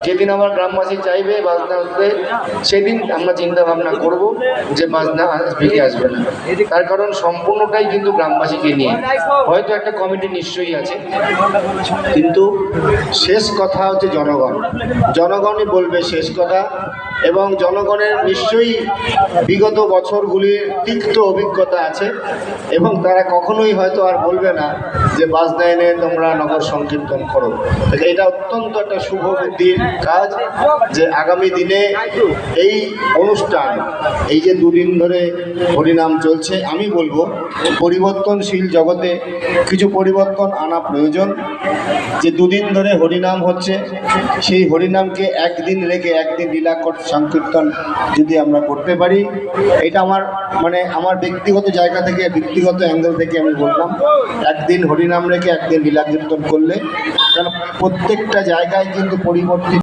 যেদিন আমার গ্রামবাসী চাইবে বাজনা আসবে, সেদিন আমরা চিন্তা ভাবনা করব যে বাজনা আসবে কি আসবে না। তার কারণ সম্পূর্ণটাই কিন্তু গ্রামবাসীকে নিয়ে। হয়তো একটা কমিটি নিশ্চয়ই আছে, কিন্তু শেষ কথা হচ্ছে জনগণ। জনগণই বলবে শেষ কথা, এবং জনগণের নিশ্চয়ই বিগত বছরগুলির তিক্ত অভিজ্ঞতা আছে, এবং তারা কখনোই হয়তো আর বলবে না যে বাজনা এনে তোমরা নগর সংকীর্তন করো। এটা অত্যন্ত একটা শুভ বুদ্ধির কাজ যে আগামী দিনে এই অনুষ্ঠান, এই যে দুদিন ধরে হরিনাম চলছে, আমি বলবো পরিবর্তনশীল জগতে কিছু পরিবর্তন আনা প্রয়োজন। যে দুদিন ধরে হরিনাম হচ্ছে, সেই হরিনামকে একদিন রেখে একদিন লীলা সংকীর্তন যদি আমরা করতে পারি, এটা আমার ব্যক্তিগত জায়গা থেকে, ব্যক্তিগত অ্যাঙ্গেল থেকে আমি বললাম, একদিন হরিনাম রেখে একদিন লীলা কীর্তন করলে, কারণ প্রত্যেকটা জায়গায় কিন্তু পরিবর্তিত